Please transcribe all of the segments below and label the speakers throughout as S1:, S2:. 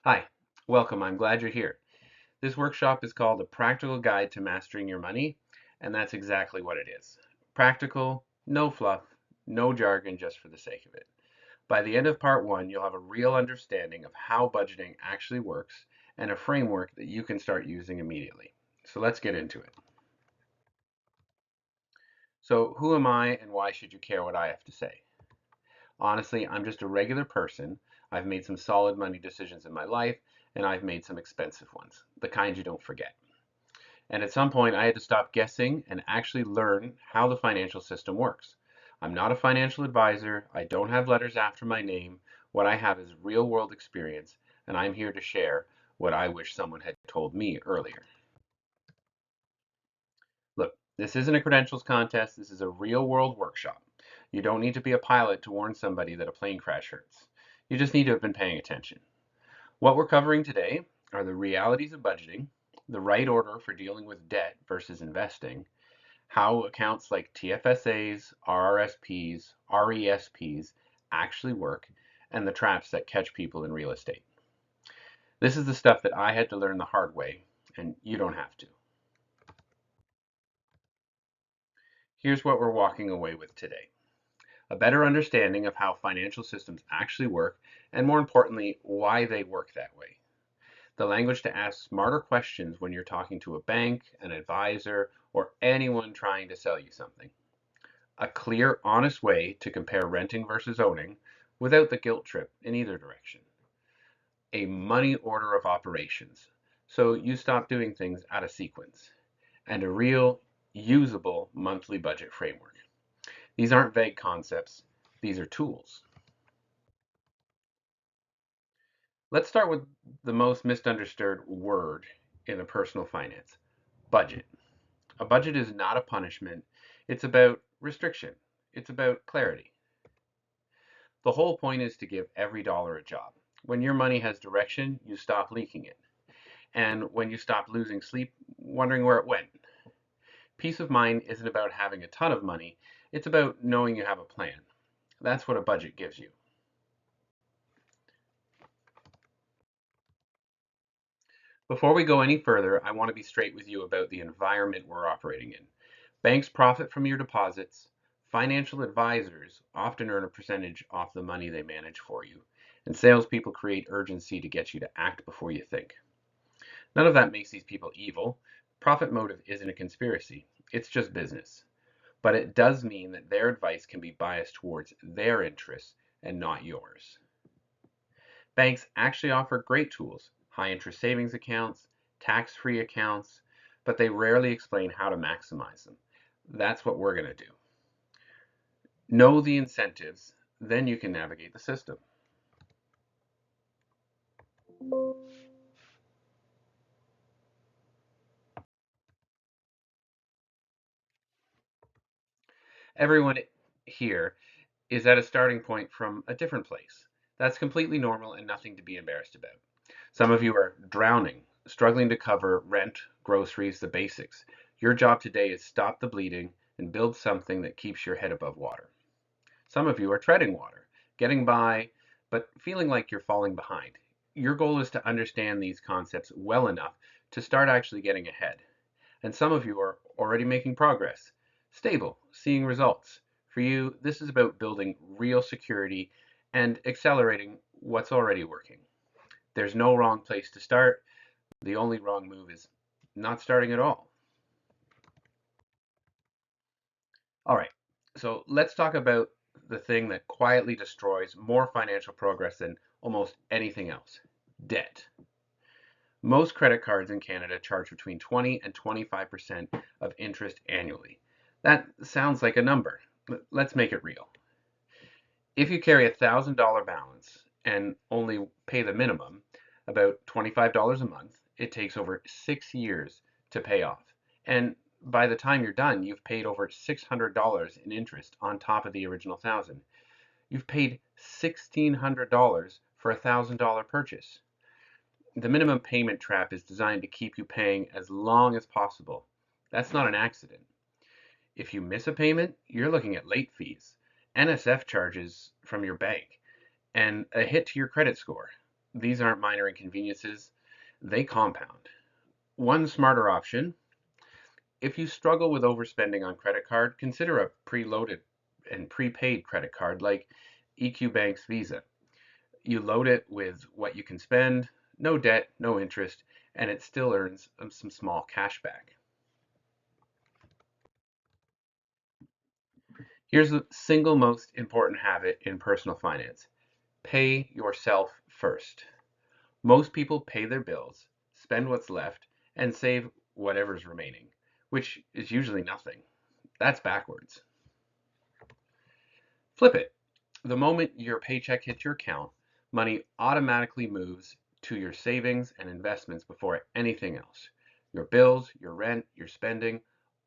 S1: Hi, welcome. I'm glad you're here. This workshop is called A Practical Guide to Mastering Your Money, and that's exactly what it is. Practical, no fluff, no jargon just for the sake of it. By the end of part one, you'll have a real understanding of how budgeting actually works and a framework that you can start using immediately. So let's get into it. So, who am I and why should you care what I have to say? Honestly, I'm just a regular person. I've made some solid money decisions in my life, and I've made some expensive ones, the kind you don't forget. And at some point, I had to stop guessing and actually learn how the financial system works. I'm not a financial advisor. I don't have letters after my name. What I have is real world experience, and I'm here to share what I wish someone had told me earlier. Look, this isn't a credentials contest. This is a real world workshop. You don't need to be a pilot to warn somebody that a plane crash hurts. You just need to have been paying attention. What we're covering today are the realities of budgeting, the right order for dealing with debt versus investing, how accounts like TFSAs, RRSPs, RESPs actually work, and the traps that catch people in real estate. This is the stuff that I had to learn the hard way, and you don't have to. Here's what we're walking away with today: a better understanding of how financial systems actually work, and more importantly, why they work that way. The language to ask smarter questions when you're talking to a bank, an advisor, or anyone trying to sell you something. A clear, honest way to compare renting versus owning without the guilt trip in either direction. A money order of operations, so you stop doing things out of sequence. And a real, usable monthly budget framework. These aren't vague concepts, these are tools. Let's start with the most misunderstood word in the personal finance: budget. A budget is not a punishment, it's about restriction, it's about clarity. The whole point is to give every dollar a job. When your money has direction, you stop leaking it. And when you stop losing sleep, wondering where it went. Peace of mind isn't about having a ton of money, it's about knowing you have a plan. That's what a budget gives you. Before we go any further, I want to be straight with you about the environment we're operating in. Banks profit from your deposits. Financial advisors often earn a percentage off the money they manage for you. And salespeople create urgency to get you to act before you think. None of that makes these people evil. Profit motive isn't a conspiracy, it's just business. But it does mean that their advice can be biased towards their interests and not yours. Banks actually offer great tools: high interest savings accounts, tax free accounts, but they rarely explain how to maximize them. That's what we're going to do. Know the incentives, then you can navigate the system. Everyone here is at a starting point from a different place. That's completely normal and nothing to be embarrassed about. Some of you are drowning, struggling to cover rent, groceries, the basics. Your job today is stop the bleeding and build something that keeps your head above water. Some of you are treading water, getting by, but feeling like you're falling behind. Your goal is to understand these concepts well enough to start actually getting ahead. And some of you are already making progress, stable, seeing results. For you, this is about building real security and accelerating what's already working. There's no wrong place to start. The only wrong move is not starting at all. All right, so let's talk about the thing that quietly destroys more financial progress than almost anything else: debt. Most credit cards in Canada charge between 20 and 25% of interest annually. That sounds like a number. Let's make it real. If you carry $1,000 balance and only pay the minimum, about $25 a month, it takes over 6 years to pay off. And by the time you're done, you've paid over $600 in interest on top of the original 1,000. You've paid $1,600 for a $1,000 purchase. The minimum payment trap is designed to keep you paying as long as possible. That's not an accident. If you miss a payment, you're looking at late fees, NSF charges from your bank, and a hit to your credit score. These aren't minor inconveniences, they compound. One smarter option: if you struggle with overspending on credit card, consider a preloaded and prepaid credit card like EQ Bank's Visa. You load it with what you can spend, no debt, no interest, and it still earns some small cash back. Here's the single most important habit in personal finance: pay yourself first. Most people pay their bills, spend what's left, and save whatever's remaining, which is usually nothing. That's backwards. Flip it. The moment your paycheck hits your account, money automatically moves to your savings and investments before anything else. Your bills, your rent, your spending,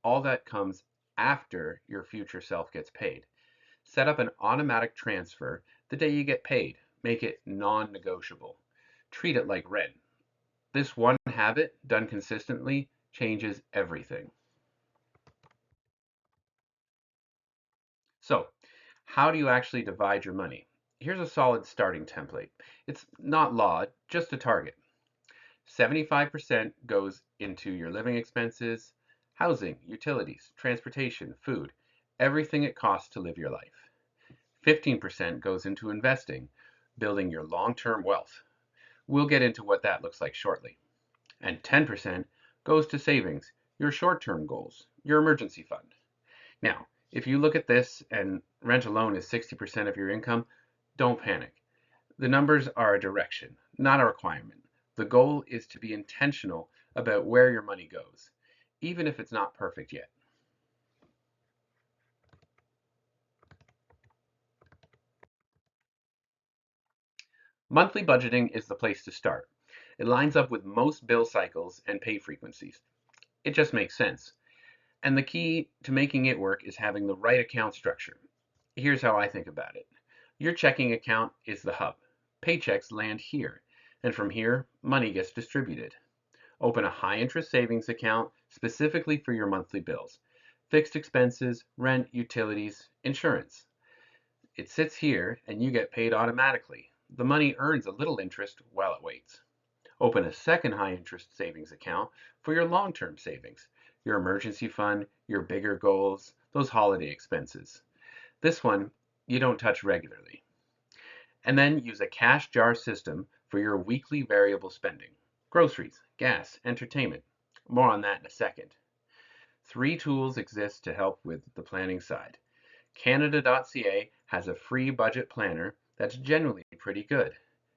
S1: all that comes after your future self gets paid. Set up an automatic transfer the day you get paid. Make it non-negotiable. Treat it like rent. This one habit, done consistently, changes everything. So, how do you actually divide your money? Here's a solid starting template. It's not law, just a target. 75% goes into your living expenses, housing, utilities, transportation, food, everything it costs to live your life. 15% goes into investing, building your long-term wealth. We'll get into what that looks like shortly. And 10% goes to savings, your short-term goals, your emergency fund. Now, if you look at this and rent alone is 60% of your income, don't panic. The numbers are a direction, not a requirement. The goal is to be intentional about where your money goes, even if it's not perfect yet. Monthly budgeting is the place to start. It lines up with most bill cycles and pay frequencies. It just makes sense. And the key to making it work is having the right account structure. Here's how I think about it. Your checking account is the hub. Paychecks land here, and from here, money gets distributed. Open a high interest savings account specifically for your monthly bills, fixed expenses, rent, utilities, insurance. It sits here and you get paid automatically. The money earns a little interest while it waits. Open a second high interest savings account for your long term savings, your emergency fund, your bigger goals, those holiday expenses. This one you don't touch regularly. And then use a cash jar system for your weekly variable spending: groceries, gas, entertainment. More on that in a second. Three tools exist to help with the planning side. Canada.ca has a free budget planner that's generally pretty good.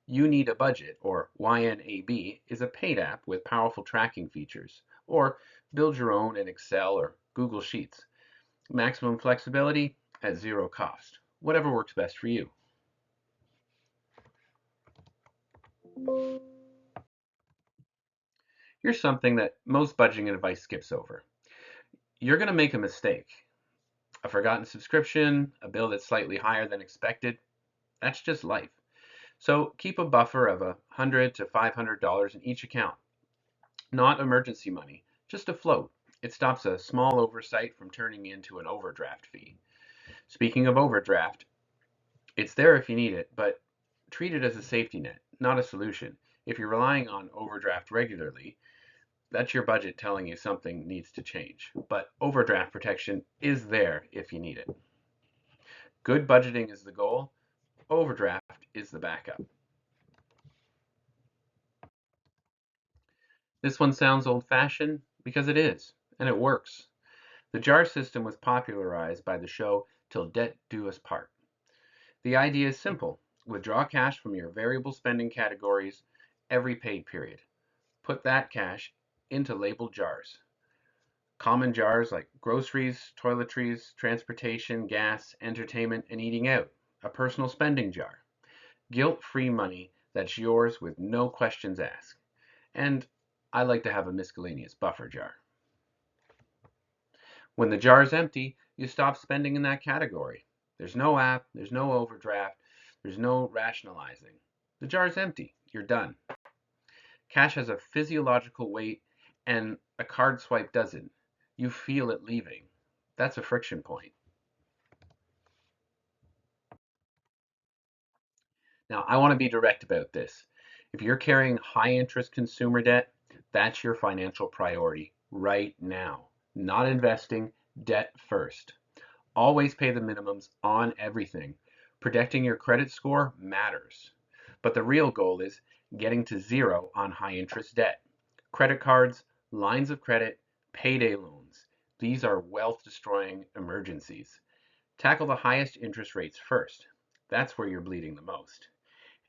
S1: You Need a Budget, or YNAB, is a paid app with powerful tracking features. Or build your own in Excel or Google Sheets. Maximum flexibility at zero cost. Whatever works best for you. Here's something that most budgeting advice skips over. You're going to make a mistake. A forgotten subscription, a bill that's slightly higher than expected. That's just life. So keep a buffer of $100 to $500 in each account. Not emergency money, just a float. It stops a small oversight from turning into an overdraft fee. Speaking of overdraft, it's there if you need it, but treat it as a safety net, not a solution. If you're relying on overdraft regularly, that's your budget telling you something needs to change. But overdraft protection is there if you need it. Good budgeting is the goal, overdraft is the backup. This one sounds old-fashioned because it is, and it works. The jar system was popularized by the show Till Debt Do Us Part. The idea is simple: withdraw cash from your variable spending categories every paid period. Put that cash into labeled jars. Common jars like groceries, toiletries, transportation, gas, entertainment, and eating out. A personal spending jar. Guilt-free money that's yours with no questions asked. And I like to have a miscellaneous buffer jar. When the jar is empty, you stop spending in that category. There's no app, there's no overdraft, there's no rationalizing. The jar is empty. You're done. Cash has a physiological weight, and a card swipe doesn't. You feel it leaving. That's a friction point. Now, I want to be direct about this. If you're carrying high interest consumer debt, that's your financial priority right now. Not investing, debt first. Always pay the minimums on everything. Protecting your credit score matters. But the real goal is getting to zero on high interest debt. Credit cards, lines of credit, payday loans. These are wealth destroying emergencies. Tackle the highest interest rates first. That's where you're bleeding the most.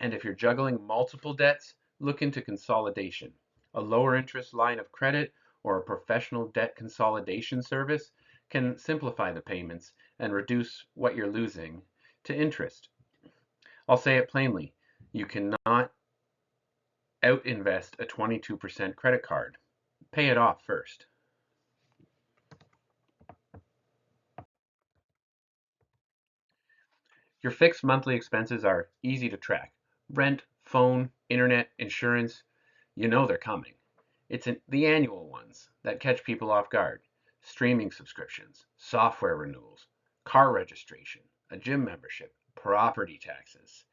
S1: And if you're juggling multiple debts, look into consolidation. A lower interest line of credit or a professional debt consolidation service can simplify the payments and reduce what you're losing to interest. I'll say it plainly, you cannot out-invest a 22% credit card. Pay it off first. Your fixed monthly expenses are easy to track. Rent, phone, internet, insurance, you know they're coming. The annual ones that catch people off guard. Streaming subscriptions, software renewals, car registration, a gym membership, property taxes.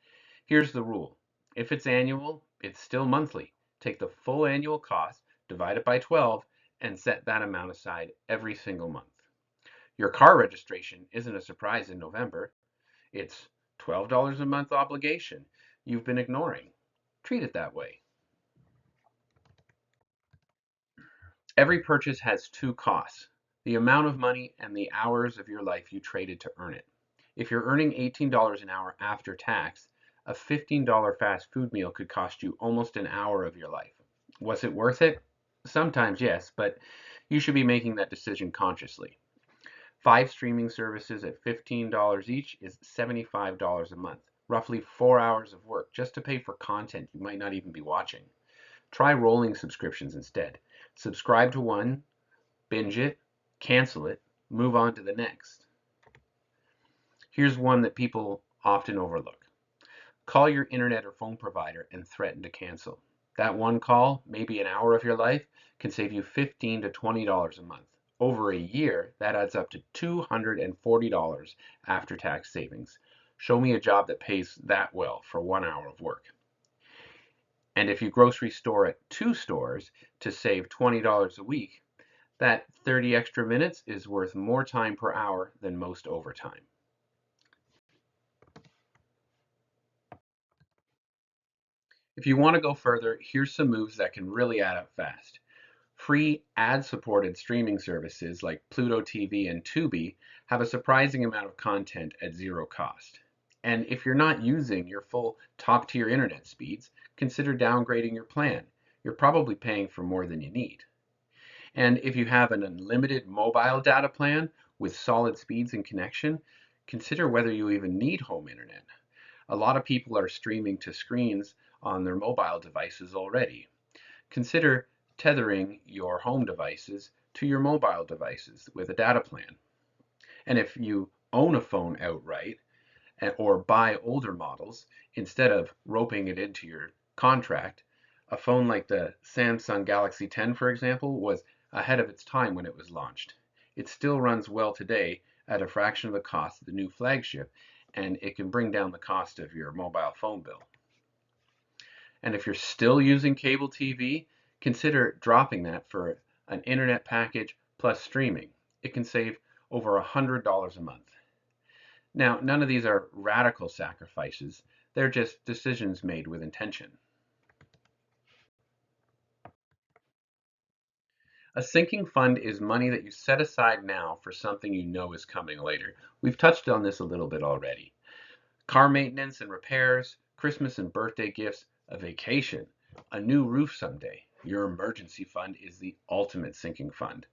S1: Here's the rule. If it's annual, it's still monthly. Take the full annual cost, divide it by 12, and set that amount aside every single month. Your car registration isn't a surprise in November. It's $12 a month obligation you've been ignoring. Treat it that way. Every purchase has two costs: the amount of money and the hours of your life you traded to earn it. If you're earning $18 an hour after tax, a $15 fast food meal could cost you almost an hour of your life. Was it worth it? Sometimes, yes, but you should be making that decision consciously. 5 streaming services at $15 each is $75 a month, roughly 4 hours of work just to pay for content you might not even be watching. Try rolling subscriptions instead. Subscribe to one, binge it, cancel it, move on to the next. Here's one that people often overlook. Call your internet or phone provider and threaten to cancel. That one call, maybe an hour of your life, can save you $15 to $20 a month. Over a year, that adds up to $240 after tax savings. Show me a job that pays that well for 1 hour of work. And if you grocery store at 2 stores to save $20 a week, that 30 extra minutes is worth more time per hour than most overtime. If you want to go further, here's some moves that can really add up fast. Free ad-supported streaming services like Pluto TV and Tubi have a surprising amount of content at zero cost. And if you're not using your full top-tier internet speeds, consider downgrading your plan. You're probably paying for more than you need. And if you have an unlimited mobile data plan with solid speeds and connection, consider whether you even need home internet. A lot of people are streaming to screens on their mobile devices already. Consider tethering your home devices to your mobile devices with a data plan. And if you own a phone outright or buy older models, instead of roping it into your contract, a phone like the Samsung Galaxy 10, for example, was ahead of its time when it was launched. It still runs well today at a fraction of the cost of the new flagship, and it can bring down the cost of your mobile phone bill. And if you're still using cable TV, consider dropping that for an internet package plus streaming. It can save over $100 a month. Now, none of these are radical sacrifices. They're just decisions made with intention. A sinking fund is money that you set aside now for something you know is coming later. We've touched on this a little bit already. Car maintenance and repairs, Christmas and birthday gifts, a vacation, a new roof someday. Your emergency fund is the ultimate sinking fund.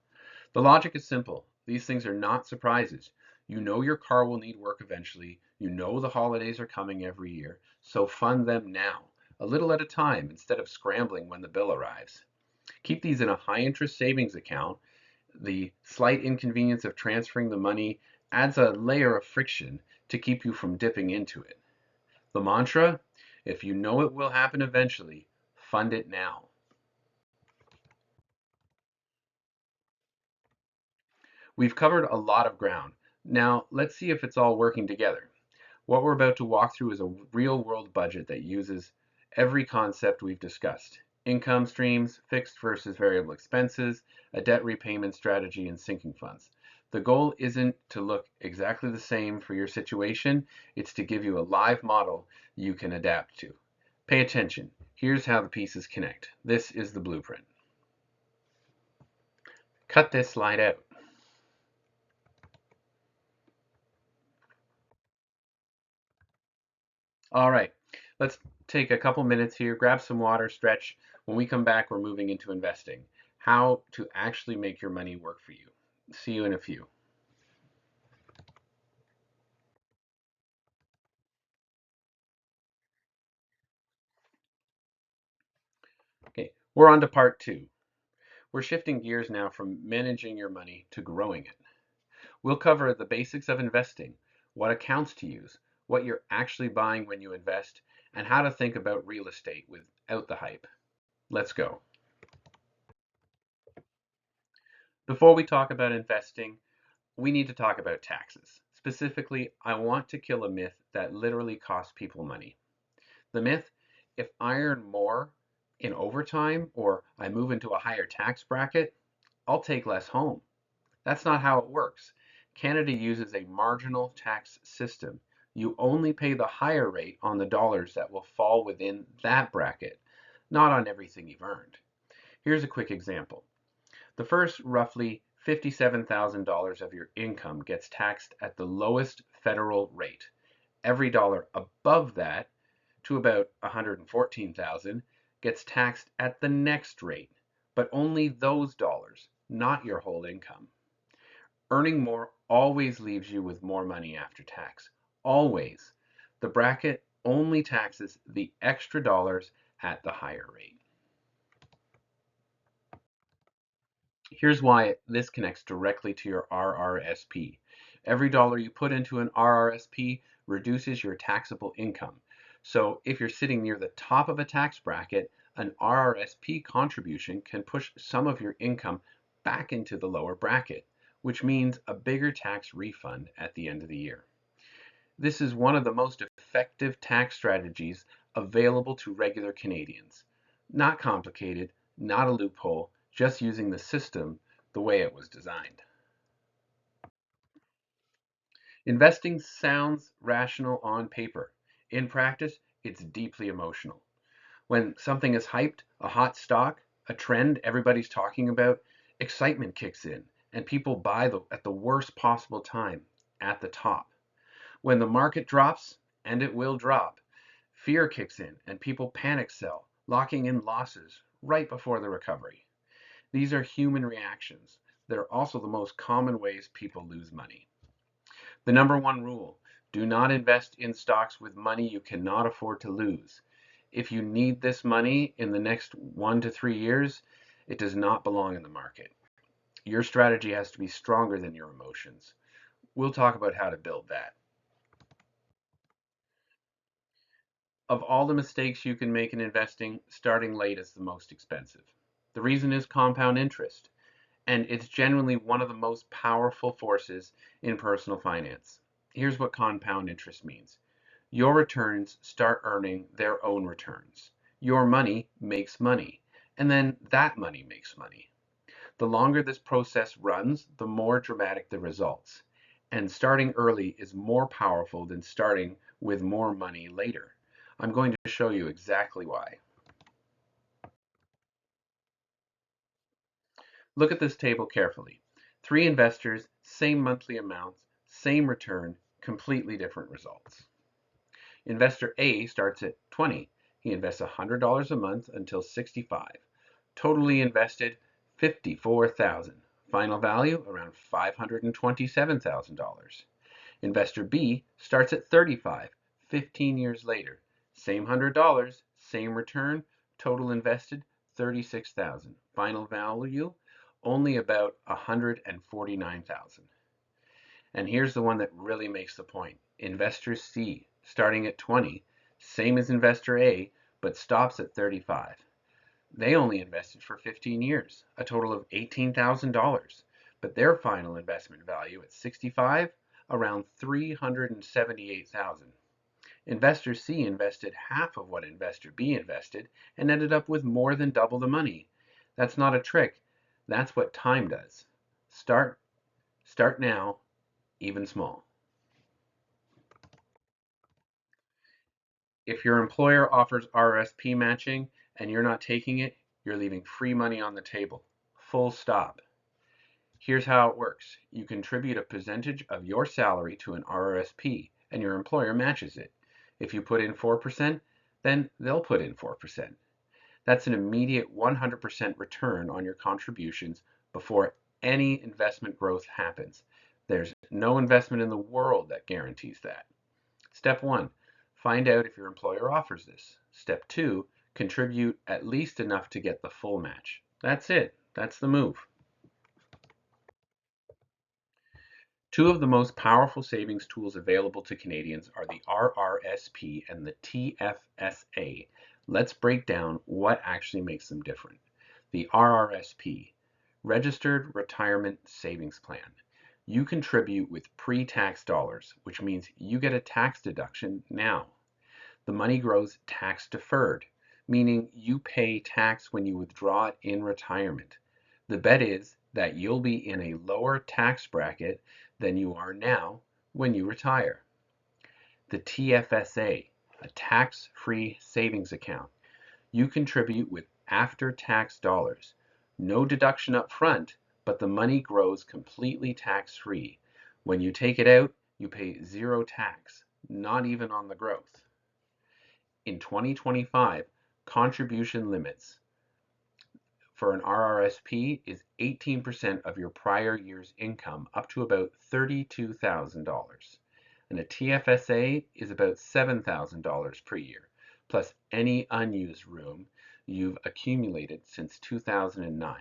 S1: The logic is simple. These things are not surprises. You know your car will need work eventually. You know the holidays are coming every year. So fund them now, a little at a time, instead of scrambling when the bill arrives. Keep these in a high interest savings account. The slight inconvenience of transferring the money adds a layer of friction to keep you from dipping into it. The mantra: if you know it will happen eventually, fund it now. We've covered a lot of ground. Now, let's see if it's all working together. What we're about to walk through is a real world budget that uses every concept we've discussed: income streams, fixed versus variable expenses, a debt repayment strategy, and sinking funds. The goal isn't to look exactly the same for your situation, it's to give you a live model you can adapt to. Pay attention. Here's how the pieces connect. This is the blueprint. Cut this slide out. All right, let's take a couple minutes here, grab some water, stretch. When we come back, we're moving into investing. How to actually make your money work for you. See you in a few. Okay, we're on to part two. We're shifting gears now from managing your money to growing it. We'll cover the basics of investing, what accounts to use, what you're actually buying when you invest, and how to think about real estate without the hype. Let's go. Before we talk about investing, we need to talk about taxes. Specifically, I want to kill a myth that literally costs people money. The myth: if I earn more in overtime or I move into a higher tax bracket, I'll take less home. That's not how it works. Canada uses a marginal tax system. You only pay the higher rate on the dollars that will fall within that bracket, not on everything you've earned. Here's a quick example. The first roughly $57,000 of your income gets taxed at the lowest federal rate. Every dollar above that, to about 114,000, gets taxed at the next rate, but only those dollars, not your whole income. Earning more always leaves you with more money after tax. Always. The bracket only taxes the extra dollars at the higher rate. Here's why this connects directly to your RRSP. Every dollar you put into an RRSP reduces your taxable income. So if you're sitting near the top of a tax bracket, an RRSP contribution can push some of your income back into the lower bracket, which means a bigger tax refund at the end of the year. This is one of the most effective tax strategies available to regular Canadians. Not complicated, not a loophole, just using the system the way it was designed. Investing sounds rational on paper. In practice, it's deeply emotional. When something is hyped, a hot stock, a trend everybody's talking about, excitement kicks in and people buy at the worst possible time, at the top. When the market drops, and it will drop, fear kicks in and people panic sell, locking in losses right before the recovery. These are human reactions. They're also the most common ways people lose money. The number one rule: do not invest in stocks with money you cannot afford to lose. If you need this money in the next 1 to 3 years, it does not belong in the market. Your strategy has to be stronger than your emotions. We'll talk about how to build that. Of all the mistakes you can make in investing, starting late is the most expensive. The reason is compound interest, and it's generally one of the most powerful forces in personal finance. Here's what compound interest means: your returns start earning their own returns. Your money makes money, and then that money makes money. The longer this process runs, the more dramatic the results. And starting early is more powerful than starting with more money later. I'm going to show you exactly why. Look at this table carefully. Three investors, same monthly amounts, same return, completely different results. Investor A starts at 20. He invests $100 a month until 65. Totally invested $54,000. Final value around $527,000. Investor B starts at 35, 15 years later. Same $100, same return, total invested 36,000. Final value only about 149,000. And here's the one that really makes the point. Investor C, starting at 20, same as investor A, but stops at 35. They only invested for 15 years, a total of $18,000, but their final investment value at 65, around 378,000. Investor C invested half of what Investor B invested and ended up with more than double the money. That's not a trick. That's what time does. Start now, even small. If your employer offers RRSP matching and you're not taking it, you're leaving free money on the table. Full stop. Here's how it works. You contribute a percentage of your salary to an RRSP and your employer matches it. If you put in 4%, then they'll put in 4%. That's an immediate 100% return on your contributions before any investment growth happens. There's no investment in the world that guarantees that. Step 1, find out if your employer offers this. Step 2, contribute at least enough to get the full match. That's it. That's the move. Two of the most powerful savings tools available to Canadians are the RRSP and the TFSA. Let's break down what actually makes them different. The RRSP, Registered Retirement Savings Plan. You contribute with pre-tax dollars, which means you get a tax deduction now. The money grows tax deferred, meaning you pay tax when you withdraw it in retirement. The bet is that you'll be in a lower tax bracket than you are now when you retire. The TFSA, a tax-free savings account. You contribute with after-tax dollars. No deduction up front, but the money grows completely tax-free. When you take it out, you pay zero tax, not even on the growth. In 2025, contribution limits for an RRSP is 18% of your prior year's income, up to about $32,000. And a TFSA is about $7,000 per year, plus any unused room you've accumulated since 2009.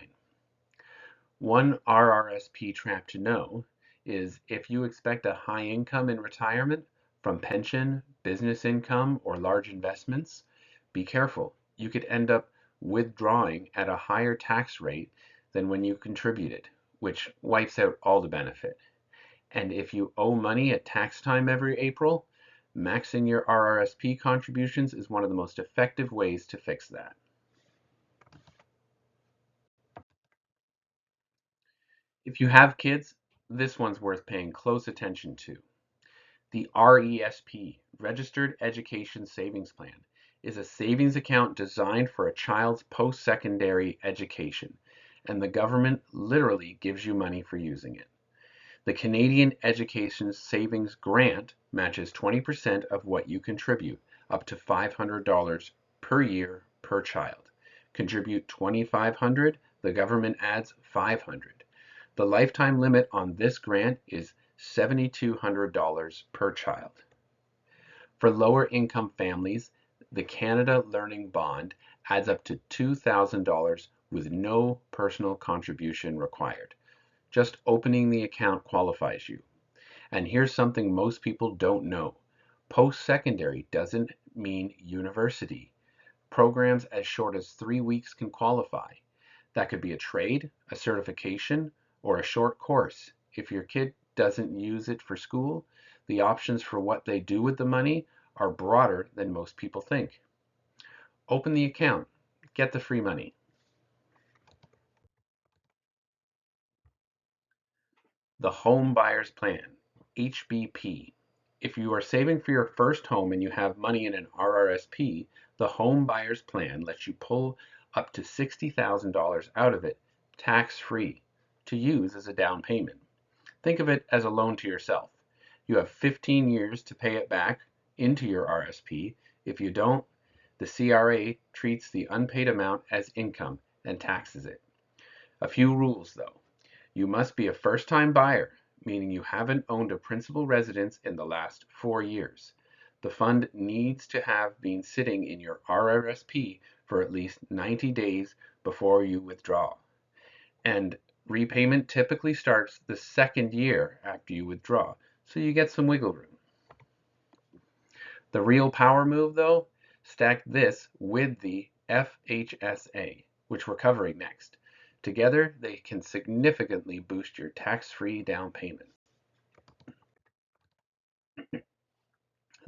S1: One RRSP trap to know is if you expect a high income in retirement from pension, business income, or large investments, be careful. You could end up withdrawing at a higher tax rate than when you contributed, which wipes out all the benefit. And if you owe money at tax time every April, maxing your RRSP contributions is one of the most effective ways to fix that. If you have kids, this one's worth paying close attention to. The RESP, Registered Education Savings Plan, is a savings account designed for a child's post-secondary education, and the government literally gives you money for using it. The Canadian Education Savings Grant matches 20% of what you contribute, up to $500 per year per child. Contribute $2,500, the government adds $500. The lifetime limit on this grant is $7,200 per child. For lower income families, the Canada Learning Bond adds up to $2,000 with no personal contribution required. Just opening the account qualifies you. And here's something most people don't know. Post-secondary doesn't mean university. Programs as short as 3 weeks can qualify. That could be a trade, a certification, or a short course. If your kid doesn't use it for school, the options for what they do with the money are broader than most people think. Open the account, get the free money. The Home Buyer's Plan, HBP. If you are saving for your first home and you have money in an RRSP, the Home Buyer's Plan lets you pull up to $60,000 out of it tax-free to use as a down payment. Think of it as a loan to yourself. You have 15 years to pay it back into your RSP. If you don't, the CRA treats the unpaid amount as income and taxes it. A few rules though. You must be a first-time buyer, meaning you haven't owned a principal residence in the last 4 years. The fund needs to have been sitting in your RRSP for at least 90 days before you withdraw. And repayment typically starts the second year after you withdraw, so you get some wiggle room. The real power move, though, stack this with the FHSA, which we're covering next. Together, they can significantly boost your tax-free down payment.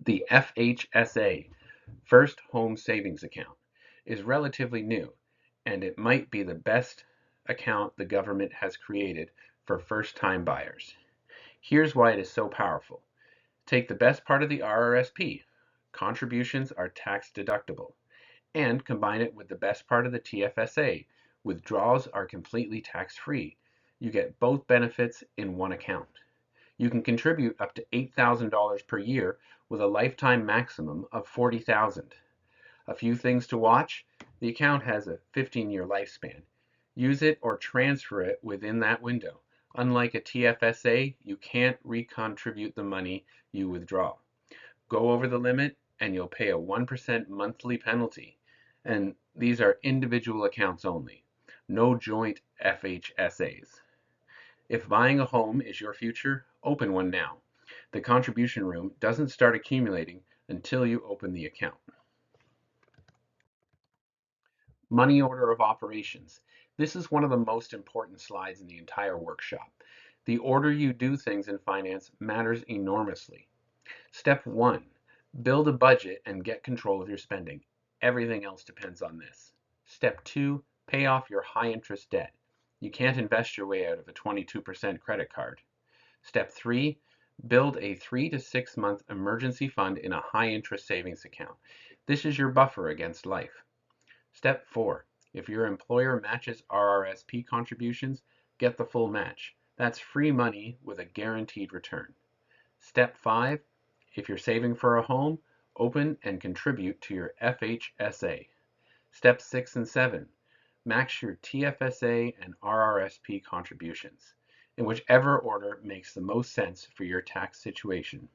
S1: The FHSA, First Home Savings Account, is relatively new, and it might be the best account the government has created for first-time buyers. Here's why it is so powerful. Take the best part of the RRSP. Contributions are tax deductible. And combine it with the best part of the TFSA. Withdrawals are completely tax-free. You get both benefits in one account. You can contribute up to $8,000 per year with a lifetime maximum of $40,000. A few things to watch. The account has a 15-year lifespan. Use it or transfer it within that window. Unlike a TFSA, you can't recontribute the money you withdraw. Go over the limit and you'll pay a 1% monthly penalty. And these are individual accounts only. No joint FHSAs. If buying a home is your future, open one now. The contribution room doesn't start accumulating until you open the account. Money order of operations. This is one of the most important slides in the entire workshop. The order you do things in finance matters enormously. Step 1, build a budget and get control of your spending. Everything else depends on this. Step 2, pay off your high interest debt. You can't invest your way out of a 22% credit card. Step 3, build a 3 to 6 month emergency fund in a high interest savings account. This is your buffer against life. Step 4, if your employer matches RRSP contributions, get the full match. That's free money with a guaranteed return. Step 5, if you're saving for a home, open and contribute to your FHSA. Steps 6 and 7, max your TFSA and RRSP contributions, in whichever order makes the most sense for your tax situation.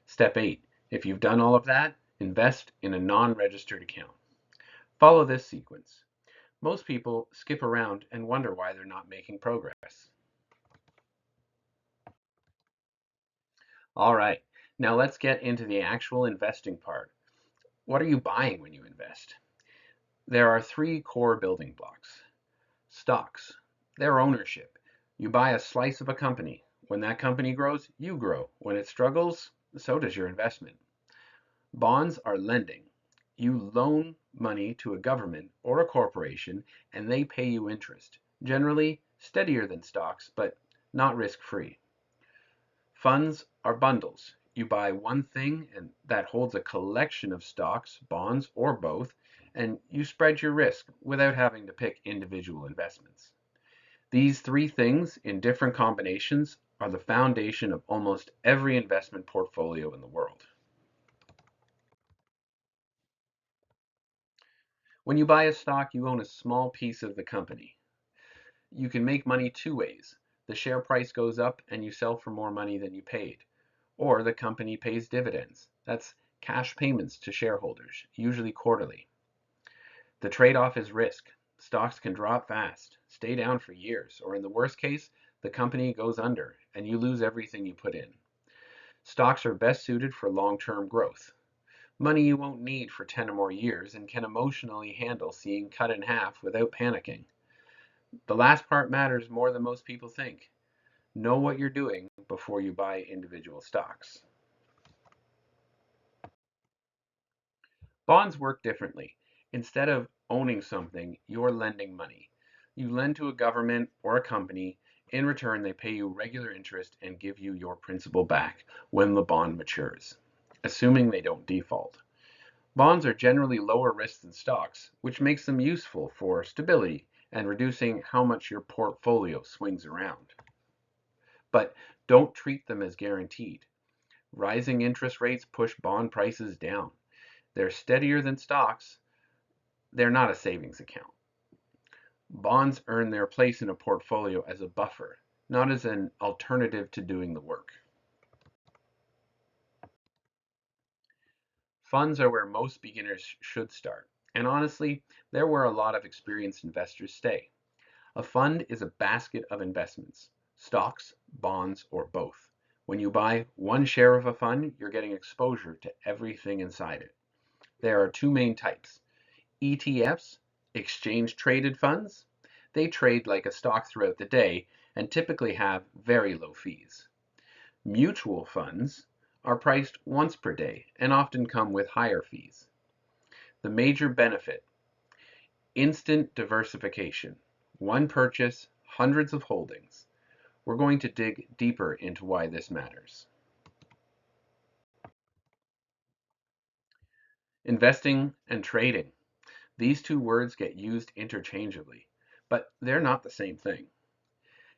S1: Step 8, if you've done all of that, invest in a non-registered account. Follow this sequence. Most people skip around and wonder why they're not making progress. All right, now let's get into the actual investing part. What are you buying when you invest? There are 3 core building blocks. Stocks, their ownership. You buy a slice of a company. When that company grows, you grow. When it struggles, so does your investment. Bonds are lending. You loan money to a government or a corporation and they pay you interest. Generally, steadier than stocks, but not risk-free. Funds are bundles. You buy one thing and that holds a collection of stocks, bonds, or both, and you spread your risk without having to pick individual investments. These 3 things in different combinations are the foundation of almost every investment portfolio in the world. When you buy a stock, you own a small piece of the company. You can make money 2 ways. The share price goes up and you sell for more money than you paid. Or the company pays dividends. That's cash payments to shareholders, usually quarterly. The trade-off is risk. Stocks can drop fast, stay down for years, or in the worst case, the company goes under and you lose everything you put in. Stocks are best suited for long-term growth. Money you won't need for 10 or more years and can emotionally handle seeing cut in half without panicking. The last part matters more than most people think. Know what you're doing before you buy individual stocks. Bonds work differently. Instead of owning something, you're lending money. You lend to a government or a company. In return, they pay you regular interest and give you your principal back when the bond matures, assuming they don't default. Bonds are generally lower risk than stocks, which makes them useful for stability and reducing how much your portfolio swings around. But don't treat them as guaranteed. Rising interest rates push bond prices down. They're steadier than stocks. They're not a savings account. Bonds earn their place in a portfolio as a buffer, not as an alternative to doing the work. Funds are where most beginners should start, and honestly, they're where a lot of experienced investors stay. A fund is a basket of investments, stocks, bonds, or both. When you buy one share of a fund, you're getting exposure to everything inside it. There are 2 main types. ETFs, exchange traded funds. They trade like a stock throughout the day and typically have very low fees. Mutual funds are priced once per day and often come with higher fees. The major benefit: instant diversification. One purchase, hundreds of holdings. We're going to dig deeper into why this matters. Investing and trading. These two words get used interchangeably, but they're not the same thing.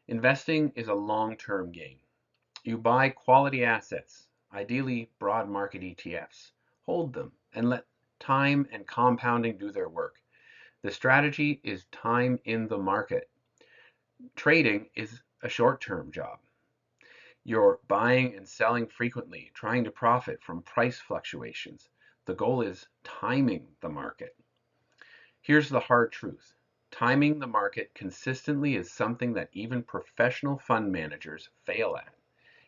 S1: Investing is a long-term game. You buy quality assets, ideally broad market ETFs, hold them, and let time and compounding do their work. The strategy is time in the market. Trading is a short-term job. You're buying and selling frequently, trying to profit from price fluctuations. The goal is timing the market. Here's the hard truth. Timing the market consistently is something that even professional fund managers fail at.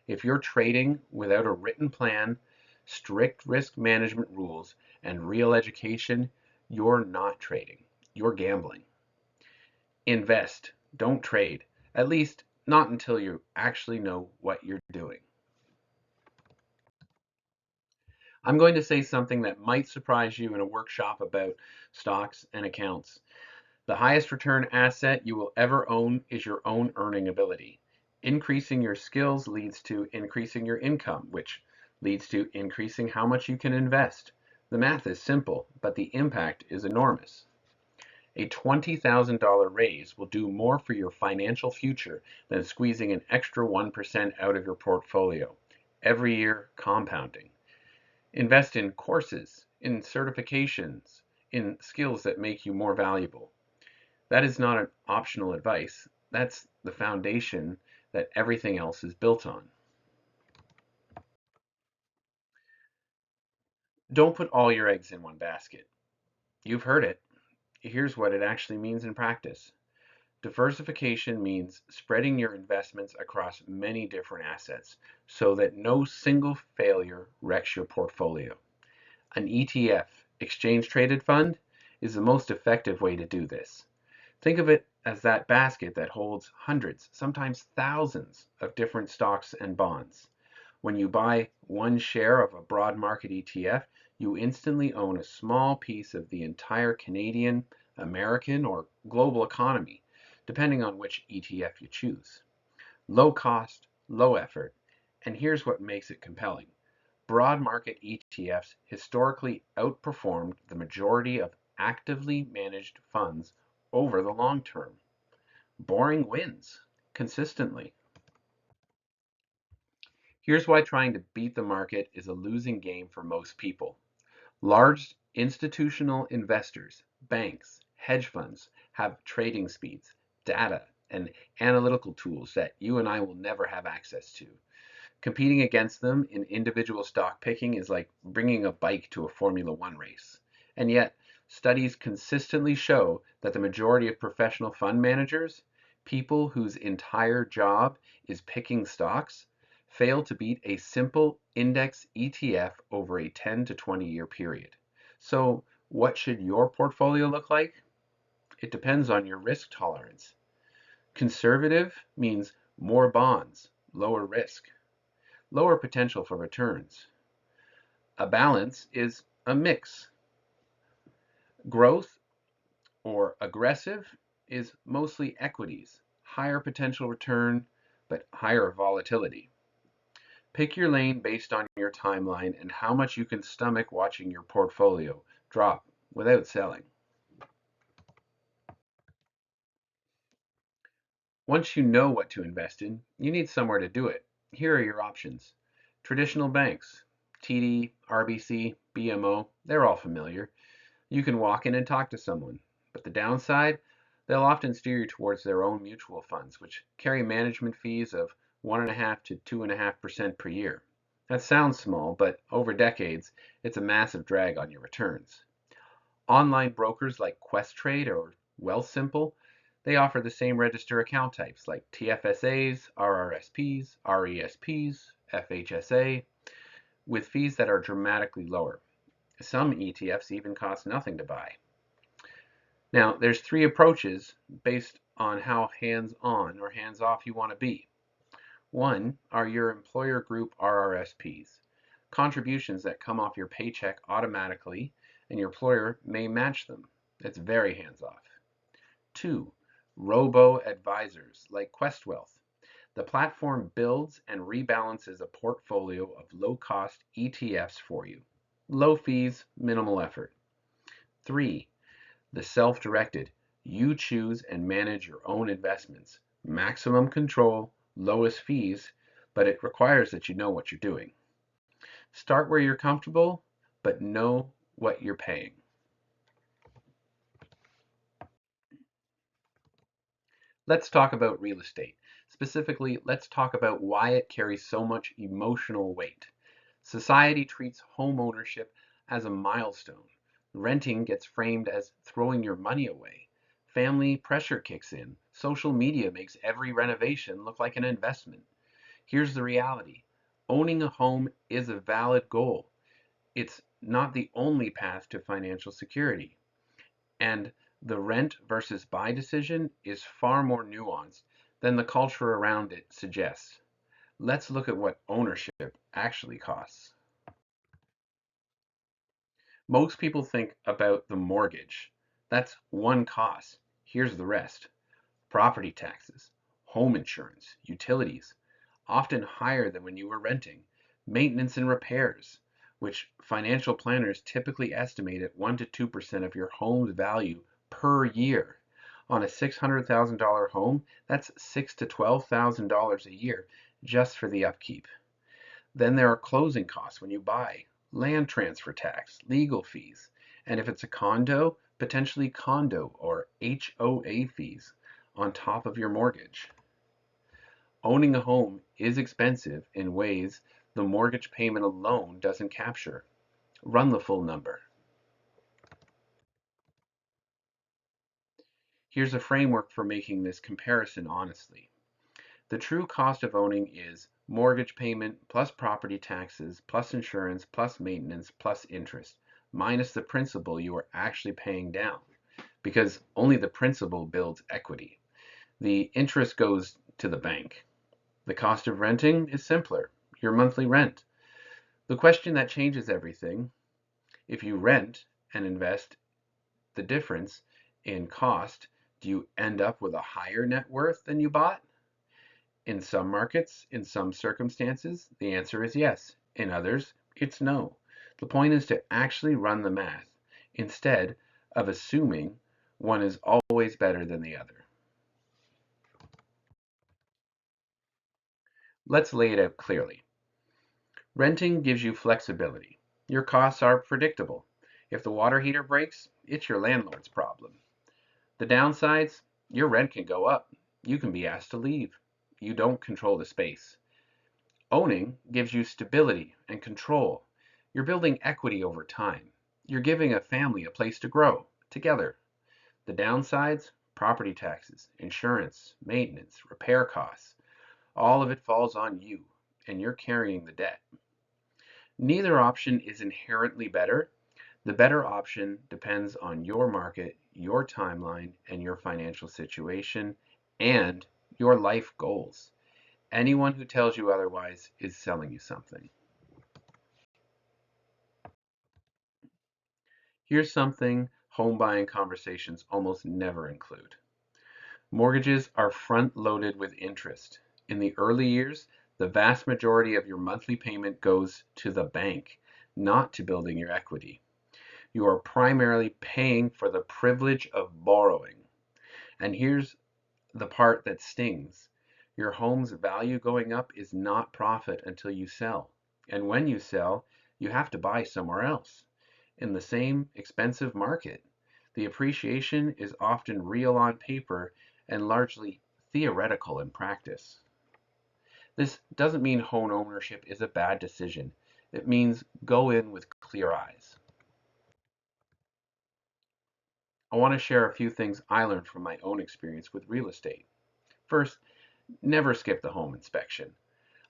S1: If you're trading without a written plan, strict risk management rules, and real education, you're not trading. You're gambling. Invest, don't trade. At least not until you actually know what you're doing. I'm going to say something that might surprise you in a workshop about stocks and accounts. The highest return asset you will ever own is your own earning ability. Increasing your skills leads to increasing your income, which leads to increasing how much you can invest. The math is simple, but the impact is enormous. A $20,000 raise will do more for your financial future than squeezing an extra 1% out of your portfolio, every year compounding. Invest in courses, in certifications, in skills that make you more valuable. That is not an optional advice. That's the foundation that everything else is built on. Don't put all your eggs in one basket. You've heard it. Here's what it actually means in practice. Diversification means spreading your investments across many different assets so that no single failure wrecks your portfolio. An ETF, exchange traded fund, is the most effective way to do this. Think of it as that basket that holds hundreds, sometimes thousands, of different stocks and bonds. When you buy one share of a broad market ETF, you instantly own a small piece of the entire Canadian, American, or global economy, depending on which ETF you choose. Low cost, low effort, and here's what makes it compelling. Broad market ETFs historically outperformed the majority of actively managed funds over the long term. Boring wins consistently. Here's why trying to beat the market is a losing game for most people. Large institutional investors, banks, hedge funds have trading speeds, data, and analytical tools that you and I will never have access to. Competing against them in individual stock picking is like bringing a bike to a Formula One race. And yet, studies consistently show that the majority of professional fund managers, people whose entire job is picking stocks, fail to beat a simple index ETF over a 10 to 20-year period. So, what should your portfolio look like? It depends on your risk tolerance. Conservative means more bonds, lower risk, lower potential for returns. A balance is a mix. Growth or aggressive is mostly equities, higher potential return, but higher volatility. Pick your lane based on your timeline and how much you can stomach watching your portfolio drop without selling. Once you know what to invest in, you need somewhere to do it. Here are your options. Traditional banks, TD, RBC, BMO, they're all familiar. You can walk in and talk to someone, but the downside, they'll often steer you towards their own mutual funds, which carry management fees of 1.5 to 2.5% per year. That sounds small, but over decades, it's a massive drag on your returns. Online brokers like Questrade or Wealthsimple, they offer the same register account types like TFSAs, RRSPs, RESPs, FHSA, with fees that are dramatically lower. Some ETFs even cost nothing to buy. Now, there's three approaches based on how hands-on or hands-off you want to be. One are your employer group RRSPs. contributions that come off your paycheck automatically, and your employer may match them. It's very hands-off. 2. Robo-advisors like Quest Wealth. The platform builds and rebalances a portfolio of low-cost ETFs for you. Low fees, minimal effort. 3. The self-directed. You choose and manage your own investments. Maximum control, lowest fees, but it requires that you know what you're doing. Start where you're comfortable, but know what you're paying. Let's talk about real estate. Specifically, let's talk about why it carries so much emotional weight. Society treats home ownership as a milestone. Renting gets framed as throwing your money away. Family pressure kicks in. Social media makes every renovation look like an investment. Here's the reality. Owning a home is a valid goal. It's not the only path to financial security. And the rent versus buy decision is far more nuanced than the culture around it suggests. Let's look at what ownership actually costs. Most people think about the mortgage. That's one cost. Here's the rest. Property taxes, home insurance, utilities, often higher than when you were renting, maintenance and repairs, which financial planners typically estimate at 1 to 2% of your home's value per year. On a $600,000 home, that's $6,000 to $12,000 a year just for the upkeep. Then there are closing costs when you buy, land transfer tax, legal fees, and if it's a condo, potentially condo or HOA fees on top of your mortgage. Owning a home is expensive in ways the mortgage payment alone doesn't capture. Run the full number. Here's a framework for making this comparison honestly. The true cost of owning is mortgage payment plus property taxes plus insurance plus maintenance plus interest, minus the principal you are actually paying down, because only the principal builds equity. The interest goes to the bank. The cost of renting is simpler, your monthly rent. The question that changes everything, if you rent and invest the difference in cost, do you end up with a higher net worth than you bought? In some markets, in some circumstances, the answer is yes. In others, it's no. The point is to actually run the math instead of assuming one is always better than the other. Let's lay it out clearly. Renting gives you flexibility. Your costs are predictable. If the water heater breaks, it's your landlord's problem. The downsides, your rent can go up. You can be asked to leave. You don't control the space. Owning gives you stability and control. You're building equity over time. You're giving a family a place to grow together. The downsides, property taxes, insurance, maintenance, repair costs, all of it falls on you, and you're carrying the debt. Neither option is inherently better. The better option depends on your market, your timeline, and your financial situation, and your life goals. Anyone who tells you otherwise is selling you something. Here's something home buying conversations almost never include. Mortgages are front-loaded with interest. In the early years, the vast majority of your monthly payment goes to the bank, not to building your equity. You are primarily paying for the privilege of borrowing. And here's the part that stings. Your home's value going up is not profit until you sell. And when you sell, you have to buy somewhere else. In the same expensive market, the appreciation is often real on paper and largely theoretical in practice. This doesn't mean home ownership is a bad decision. It means go in with clear eyes. I want to share a few things I learned from my own experience with real estate. First, never skip the home inspection.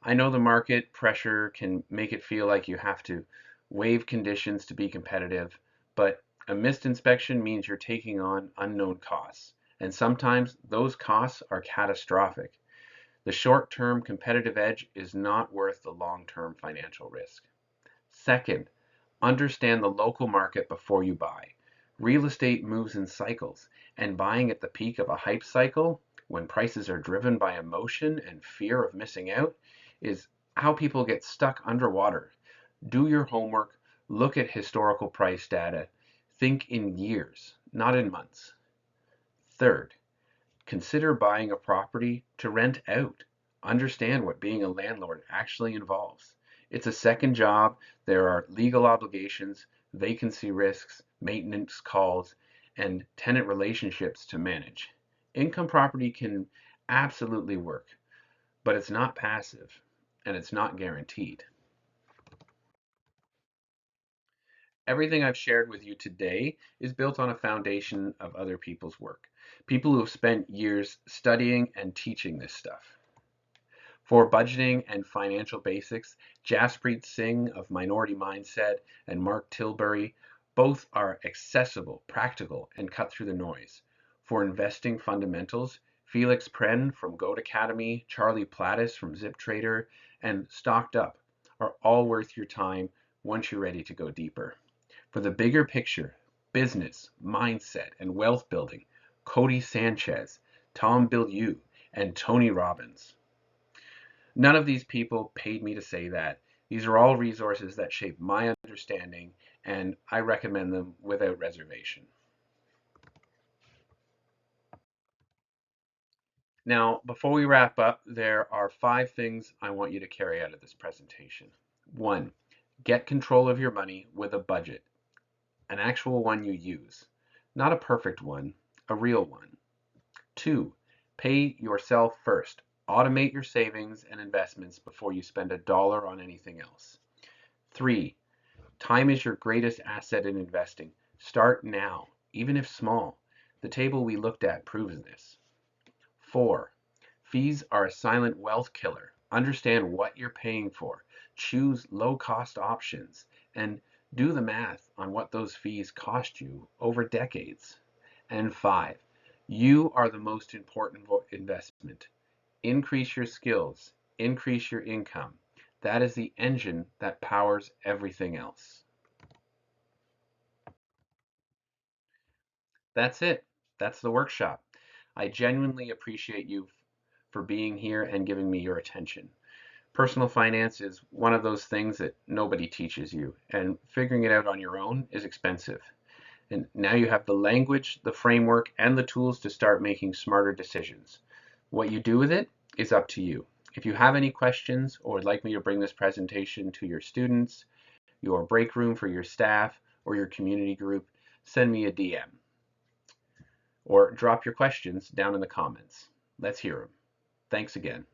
S1: I know the market pressure can make it feel like you have to waive conditions to be competitive, but a missed inspection means you're taking on unknown costs, and sometimes those costs are catastrophic. The short-term competitive edge is not worth the long-term financial risk. Second, understand the local market before you buy. Real estate moves in cycles, and buying at the peak of a hype cycle, when prices are driven by emotion and fear of missing out, is how people get stuck underwater. Do your homework, look at historical price data, think in years, not in months. Third, consider buying a property to rent out. Understand what being a landlord actually involves. It's a second job. There are legal obligations, vacancy risks, maintenance calls, and tenant relationships to manage. Income property can absolutely work, but it's not passive and it's not guaranteed. Everything I've shared with you today is built on a foundation of other people's work. People who have spent years studying and teaching this stuff. For budgeting and financial basics, Jaspreet Singh of Minority Mindset and Mark Tilbury both are accessible, practical, and cut through the noise. For investing fundamentals, Felix Pren from Goat Academy, Charlie Plattis from Zip Trader, and Stocked Up are all worth your time once you're ready to go deeper. For the bigger picture, business, mindset, and wealth building, Cody Sanchez, Tom Bilyeu, and Tony Robbins. None of these people paid me to say that. These are all resources that shape my understanding, and I recommend them without reservation. Now, before we wrap up, there are 5 things I want you to carry out of this presentation. 1, get control of your money with a budget, an actual one you use, not a perfect one, a real one. 2, pay yourself first. Automate your savings and investments before you spend a dollar on anything else. 3, time is your greatest asset in investing. Start now, even if small. The table we looked at proves this. 4, fees are a silent wealth killer. Understand what you're paying for. Choose low-cost options and do the math on what those fees cost you over decades. And 5, you are the most important investment. Increase your skills, increase your income. That is the engine that powers everything else. That's it. That's the workshop. I genuinely appreciate you for being here and giving me your attention. Personal finance is one of those things that nobody teaches you, and figuring it out on your own is expensive. And now you have the language, the framework, and the tools to start making smarter decisions. What you do with it is up to you. If you have any questions or would like me to bring this presentation to your students, your break room for your staff, or your community group, send me a DM or drop your questions down in the comments. Let's hear them. Thanks again.